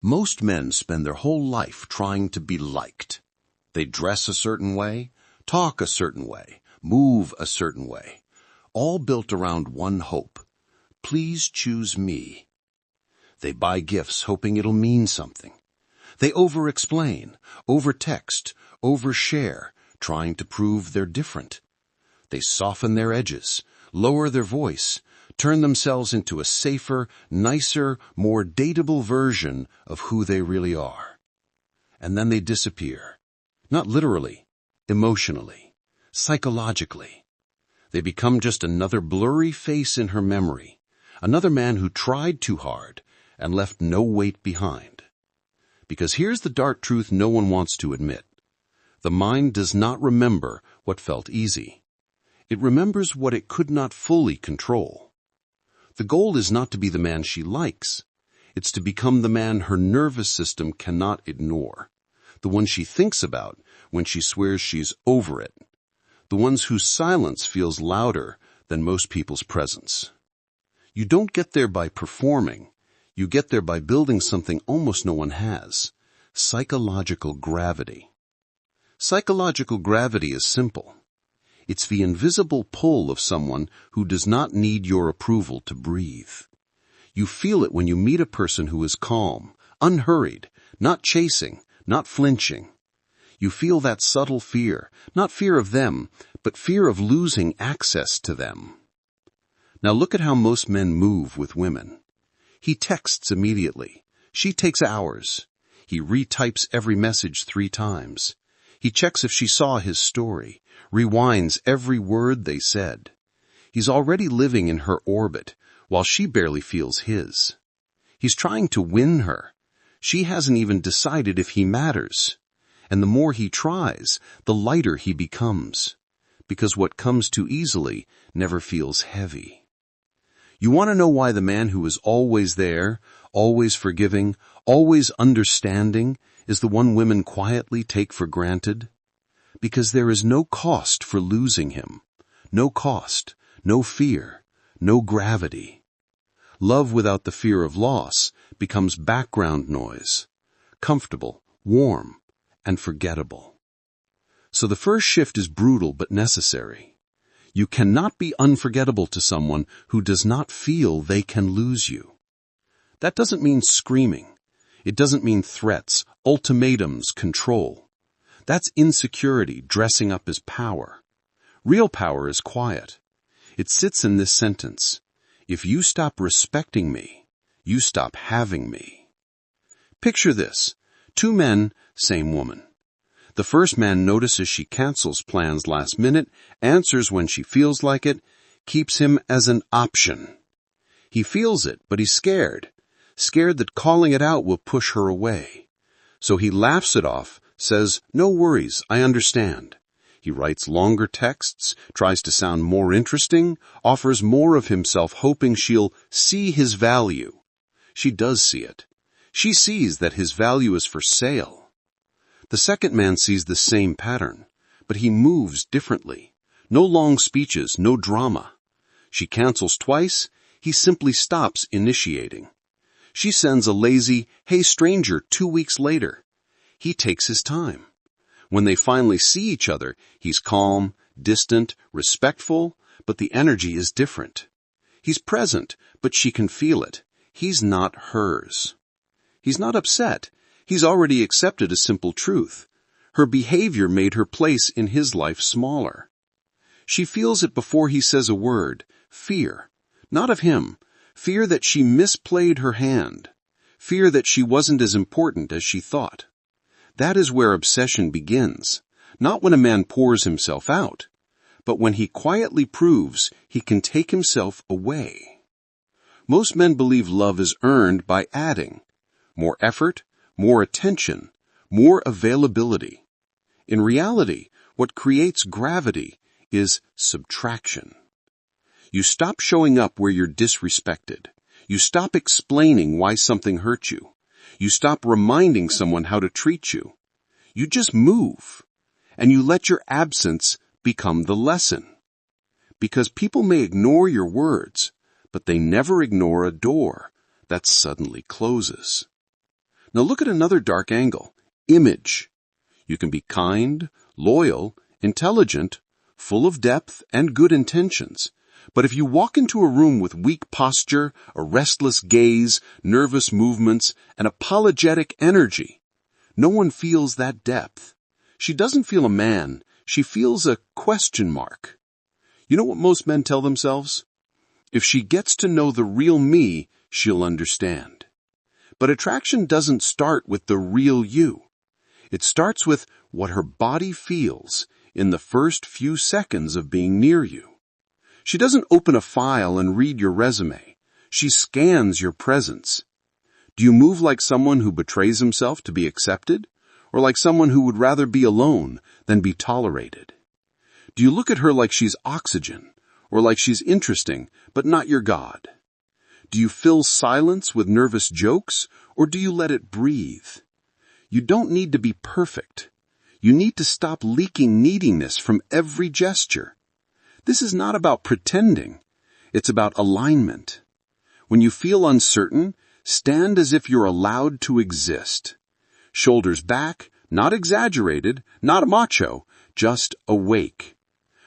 Most men spend their whole life trying to be liked. They dress a certain way, talk a certain way, move a certain way, all built around one hope. Please choose me. They buy gifts hoping it'll mean something. They over-explain, over-text, over-share, trying to prove they're different. They soften their edges, lower their voice, turn themselves into a safer, nicer, more dateable version of who they really are. And then they disappear. Not literally, emotionally, psychologically. They become just another blurry face in her memory, another man who tried too hard and left no weight behind. Because here's the dark truth no one wants to admit. The mind does not remember what felt easy. It remembers what it could not fully control. The goal is not to be the man she likes. It's to become the man her nervous system cannot ignore. The one she thinks about when she swears she's over it. The ones whose silence feels louder than most people's presence. You don't get there by performing. You get there by building something almost no one has. Psychological gravity. Psychological gravity is simple. It's the invisible pull of someone who does not need your approval to breathe. You feel it when you meet a person who is calm, unhurried, not chasing, not flinching. You feel that subtle fear, not fear of them, but fear of losing access to them. Now look at how most men move with women. He texts immediately. She takes hours. He retypes every message 3 times. He checks if she saw his story, rewinds every word they said. He's already living in her orbit, while she barely feels his. He's trying to win her. She hasn't even decided if he matters. And the more he tries, the lighter he becomes. Because what comes too easily never feels heavy. You want to know why the man who is always there, always forgiving, always understanding, is the one women quietly take for granted? Because there is no cost for losing him. No cost, no fear, no gravity. Love without the fear of loss becomes background noise, comfortable, warm, and forgettable. So the first shift is brutal but necessary. You cannot be unforgettable to someone who does not feel they can lose you. That doesn't mean screaming. It doesn't mean threats, ultimatums, control. That's insecurity dressing up as power. Real power is quiet. It sits in this sentence. If you stop respecting me, you stop having me. Picture this. 2 men, same woman. The first man notices she cancels plans last minute, answers when she feels like it, keeps him as an option. He feels it, but he's scared. Scared that calling it out will push her away. So he laughs it off, says, "No worries, I understand." He writes longer texts, tries to sound more interesting, offers more of himself hoping she'll see his value. She does see it. She sees that his value is for sale. The second man sees the same pattern, but he moves differently. No long speeches, no drama. She cancels twice, he simply stops initiating. She sends a lazy, "Hey stranger," 2 weeks later. He takes his time. When they finally see each other, he's calm, distant, respectful, but the energy is different. He's present, but she can feel it. He's not hers. He's not upset. He's already accepted a simple truth. Her behavior made her place in his life smaller. She feels it before he says a word. Fear. Not of him. Fear that she misplayed her hand. Fear that she wasn't as important as she thought. That is where obsession begins. Not when a man pours himself out, but when he quietly proves he can take himself away. Most men believe love is earned by adding. More effort, more attention, more availability. In reality, what creates gravity is subtraction. You stop showing up where you're disrespected. You stop explaining why something hurt you. You stop reminding someone how to treat you. You just move, and you let your absence become the lesson. Because people may ignore your words, but they never ignore a door that suddenly closes. Now look at another dark angle. Image. You can be kind, loyal, intelligent, full of depth and good intentions. But if you walk into a room with weak posture, a restless gaze, nervous movements, and apologetic energy, no one feels that depth. She doesn't feel a man. She feels a question mark. You know what most men tell themselves? If she gets to know the real me, she'll understand. But attraction doesn't start with the real you. It starts with what her body feels in the first few seconds of being near you. She doesn't open a file and read your resume. She scans your presence. Do you move like someone who betrays himself to be accepted, or like someone who would rather be alone than be tolerated? Do you look at her like she's oxygen, or like she's interesting, but not your God? Do you fill silence with nervous jokes, or do you let it breathe? You don't need to be perfect. You need to stop leaking neediness from every gesture. This is not about pretending. It's about alignment. When you feel uncertain, stand as if you're allowed to exist. Shoulders back, not exaggerated, not macho, just awake.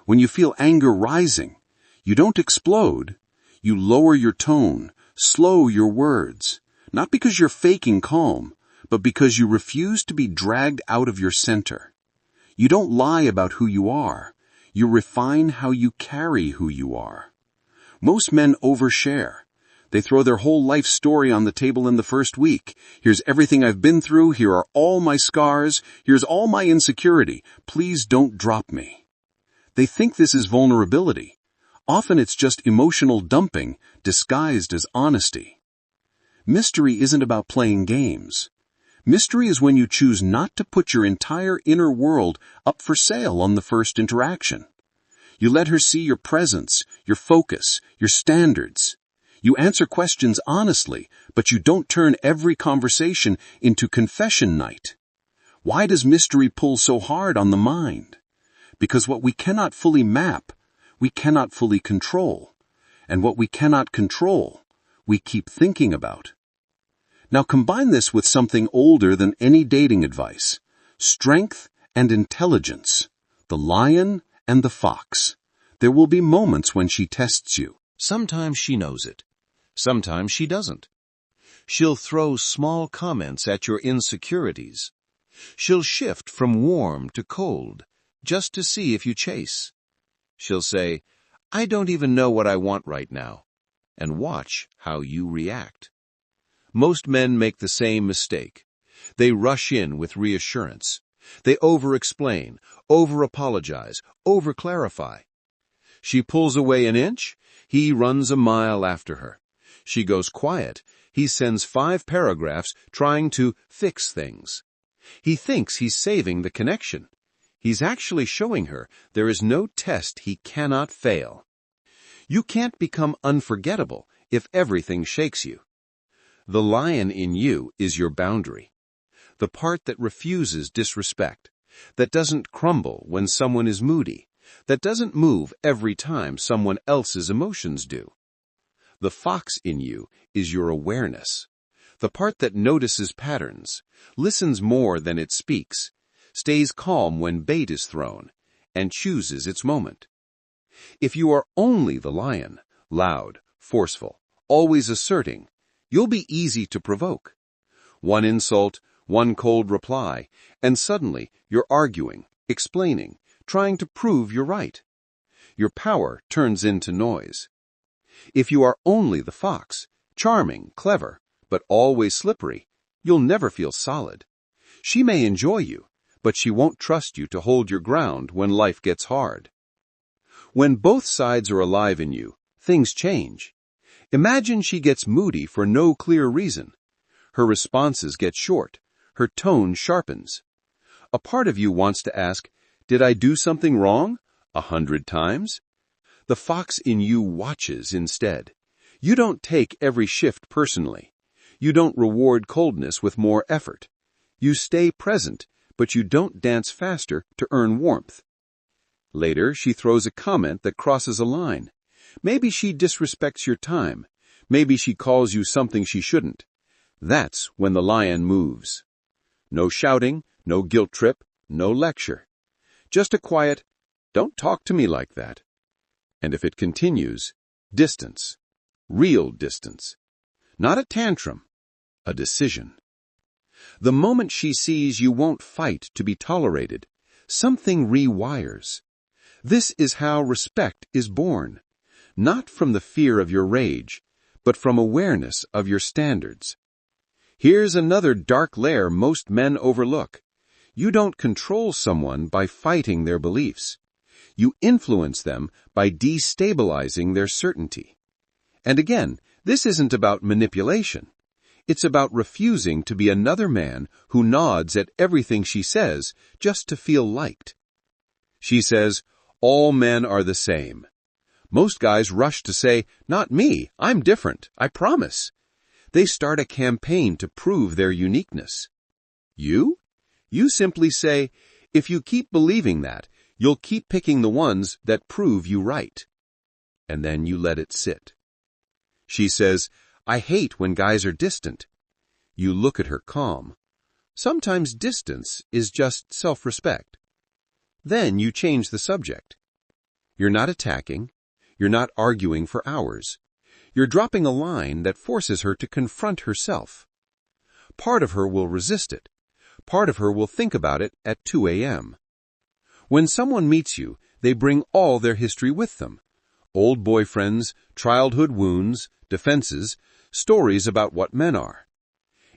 When you feel anger rising, you don't explode. You lower your tone, slow your words, not because you're faking calm, but because you refuse to be dragged out of your center. You don't lie about who you are. You refine how you carry who you are. Most men overshare. They throw their whole life story on the table in the first week. Here's everything I've been through. Here are all my scars. Here's all my insecurity. Please don't drop me. They think this is vulnerability. Often it's just emotional dumping disguised as honesty. Mystery isn't about playing games. Mystery is when you choose not to put your entire inner world up for sale on the first interaction. You let her see your presence, your focus, your standards. You answer questions honestly, but you don't turn every conversation into confession night. Why does mystery pull so hard on the mind? Because what we cannot fully map, we cannot fully control. And what we cannot control, we keep thinking about. Now combine this with something older than any dating advice. Strength and intelligence. The lion and the fox. There will be moments when she tests you. Sometimes she knows it. Sometimes she doesn't. She'll throw small comments at your insecurities. She'll shift from warm to cold, just to see if you chase. She'll say, "I don't even know what I want right now," and watch how you react. Most men make the same mistake. They rush in with reassurance. They over-explain, over-apologize, over-clarify. She pulls away an inch, he runs a mile after her. She goes quiet, he sends 5 paragraphs trying to fix things. He thinks he's saving the connection. He's actually showing her there is no test he cannot fail. You can't become unforgettable if everything shakes you. The lion in you is your boundary. The part that refuses disrespect, that doesn't crumble when someone is moody, that doesn't move every time someone else's emotions do. The fox in you is your awareness. The part that notices patterns, listens more than it speaks, stays calm when bait is thrown, and chooses its moment. If you are only the lion, loud, forceful, always asserting, you'll be easy to provoke. One insult, one cold reply, and suddenly you're arguing, explaining, trying to prove you're right. Your power turns into noise. If you are only the fox, charming, clever, but always slippery, you'll never feel solid. She may enjoy you, but she won't trust you to hold your ground when life gets hard. When both sides are alive in you, things change. Imagine she gets moody for no clear reason. Her responses get short. Her tone sharpens. A part of you wants to ask, "Did I do something wrong?" 100 times. The fox in you watches instead. You don't take every shift personally. You don't reward coldness with more effort. You stay present, but you don't dance faster to earn warmth. Later, she throws a comment that crosses a line. Maybe she disrespects your time. Maybe she calls you something she shouldn't. That's when the lion moves. No shouting, no guilt trip, no lecture. Just a quiet, "Don't talk to me like that." And if it continues, distance. Real distance. Not a tantrum, a decision. The moment she sees you won't fight to be tolerated, something rewires. This is how respect is born, not from the fear of your rage, but from awareness of your standards. Here's another dark layer most men overlook. You don't control someone by fighting their beliefs. You influence them by destabilizing their certainty. And again, this isn't about manipulation. It's about refusing to be another man who nods at everything she says just to feel liked. She says, "All men are the same." Most guys rush to say, "Not me, I'm different, I promise." They start a campaign to prove their uniqueness. You? You simply say, "If you keep believing that, you'll keep picking the ones that prove you right." And then you let it sit. She says, "I hate when guys are distant." You look at her calm. Sometimes distance is just self-respect. Then you change the subject. You're not attacking. You're not arguing for hours. You're dropping a line that forces her to confront herself. Part of her will resist it. Part of her will think about it at 2 a.m. When someone meets you, they bring all their history with them. Old boyfriends, childhood wounds, defenses, stories about what men are.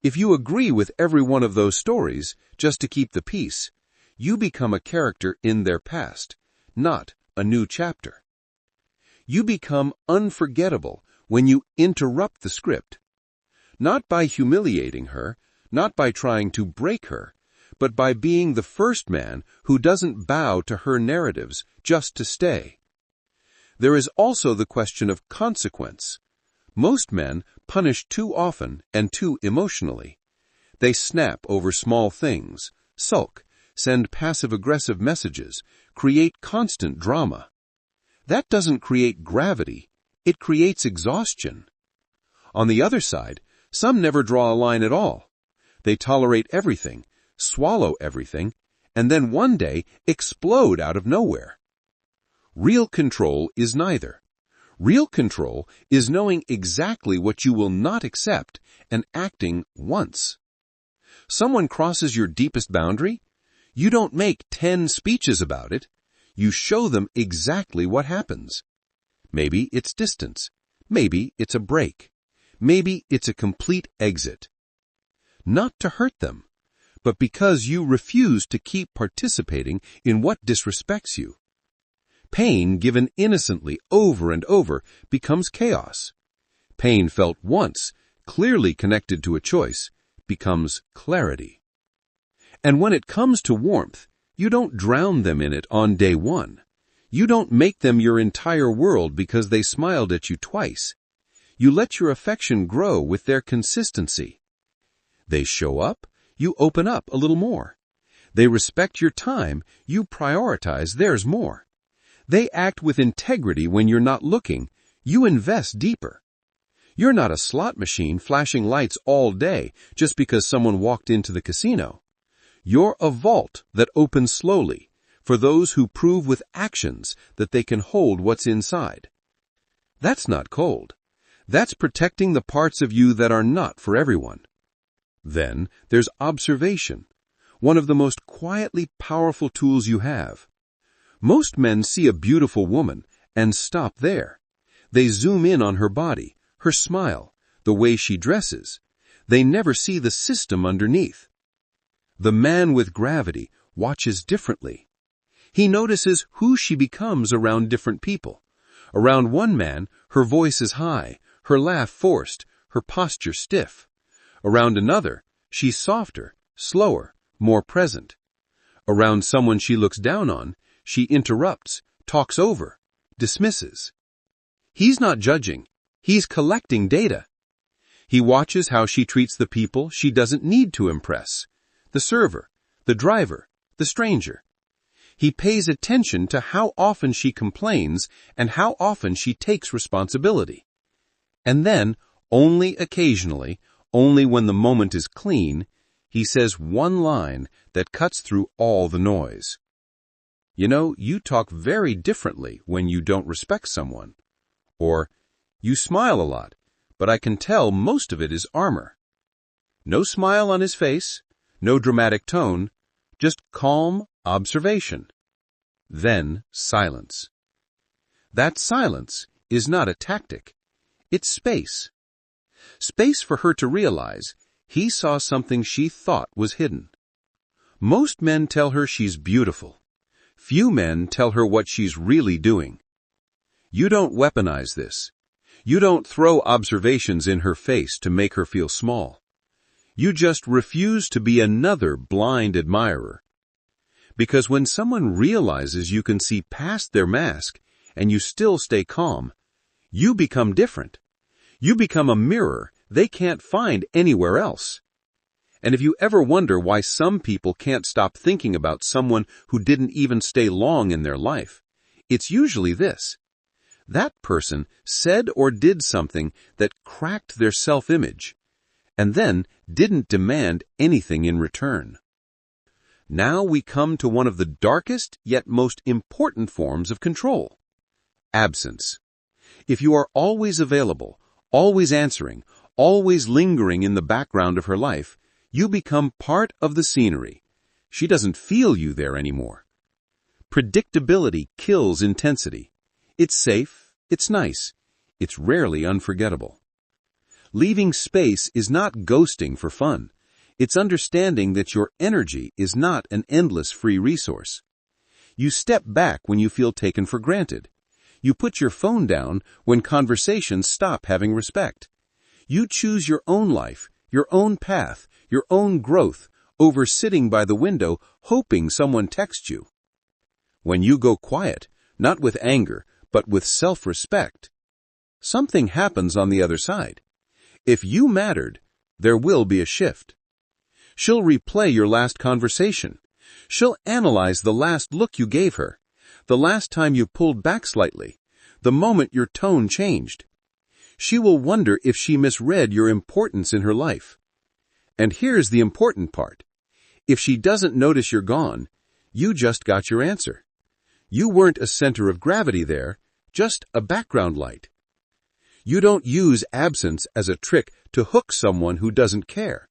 If you agree with every one of those stories just to keep the peace, you become a character in their past, not a new chapter. You become unforgettable when you interrupt the script. Not by humiliating her, not by trying to break her, but by being the first man who doesn't bow to her narratives just to stay. There is also the question of consequence. Most men punish too often and too emotionally. They snap over small things, sulk, send passive-aggressive messages, create constant drama. That doesn't create gravity, it creates exhaustion. On the other side, some never draw a line at all. They tolerate everything, swallow everything, and then one day explode out of nowhere. Real control is neither. Real control is knowing exactly what you will not accept and acting once. Someone crosses your deepest boundary? You don't make 10 speeches about it. You show them exactly what happens. Maybe it's distance. Maybe it's a break. Maybe it's a complete exit. Not to hurt them, but because you refuse to keep participating in what disrespects you. Pain given innocently over and over becomes chaos. Pain felt once, clearly connected to a choice, becomes clarity. And when it comes to warmth, you don't drown them in it on day one. You don't make them your entire world because they smiled at you twice. You let your affection grow with their consistency. They show up, you open up a little more. They respect your time, you prioritize theirs more. They act with integrity when you're not looking, you invest deeper. You're not a slot machine flashing lights all day just because someone walked into the casino. You're a vault that opens slowly for those who prove with actions that they can hold what's inside. That's not cold. That's protecting the parts of you that are not for everyone. Then there's observation, one of the most quietly powerful tools you have. Most men see a beautiful woman and stop there. They zoom in on her body, her smile, the way she dresses. They never see the system underneath. The man with gravity watches differently. He notices who she becomes around different people. Around one man, her voice is high, her laugh forced, her posture stiff. Around another, she's softer, slower, more present. Around someone she looks down on, she interrupts, talks over, dismisses. He's not judging. He's collecting data. He watches how she treats the people she doesn't need to impress. The server, the driver, the stranger. He pays attention to how often she complains and how often she takes responsibility. And then, only occasionally, Only when the moment is clean, he says one line that cuts through all the noise. You know, you talk very differently when you don't respect someone. Or, you smile a lot, but I can tell most of it is armor. No smile on his face, no dramatic tone, just calm observation. Then silence. That silence is not a tactic. It's space. Space for her to realize he saw something she thought was hidden. Most men tell her she's beautiful. Few men tell her what she's really doing. You don't weaponize this. You don't throw observations in her face to make her feel small. You just refuse to be another blind admirer. Because when someone realizes you can see past their mask and you still stay calm, you become different. You become a mirror they can't find anywhere else. And if you ever wonder why some people can't stop thinking about someone who didn't even stay long in their life, it's usually this. That person said or did something that cracked their self-image, and then didn't demand anything in return. Now we come to one of the darkest yet most important forms of control: absence. If you are always available, always answering, always lingering in the background of her life, you become part of the scenery. She doesn't feel you there anymore. Predictability kills intensity. It's safe, it's nice, it's rarely unforgettable. Leaving space is not ghosting for fun. It's understanding that your energy is not an endless free resource. You step back when you feel taken for granted. You put your phone down when conversations stop having respect. You choose your own life, your own path, your own growth, over sitting by the window hoping someone texts you. When you go quiet, not with anger, but with self-respect, something happens on the other side. If you mattered, there will be a shift. She'll replay your last conversation. She'll analyze the last look you gave her, the last time you pulled back slightly, the moment your tone changed. She will wonder if she misread your importance in her life. And here's the important part. If she doesn't notice you're gone, you just got your answer. You weren't a center of gravity there, just a background light. You don't use absence as a trick to hook someone who doesn't care.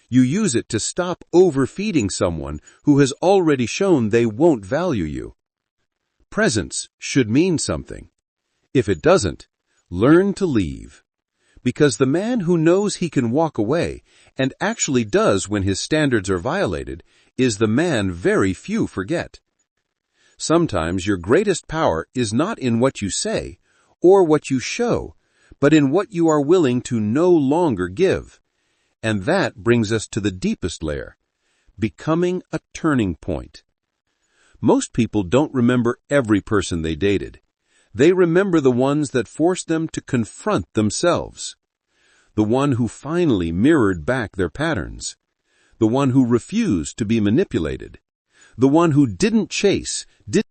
You use it to stop overfeeding someone who has already shown they won't value you. Presence should mean something. If it doesn't, learn to leave. Because the man who knows he can walk away, and actually does when his standards are violated, is the man very few forget. Sometimes your greatest power is not in what you say, or what you show, but in what you are willing to no longer give. And that brings us to the deepest layer, becoming a turning point. Most people don't remember every person they dated. They remember the ones that forced them to confront themselves. The one who finally mirrored back their patterns. The one who refused to be manipulated. The one who didn't chase, didn't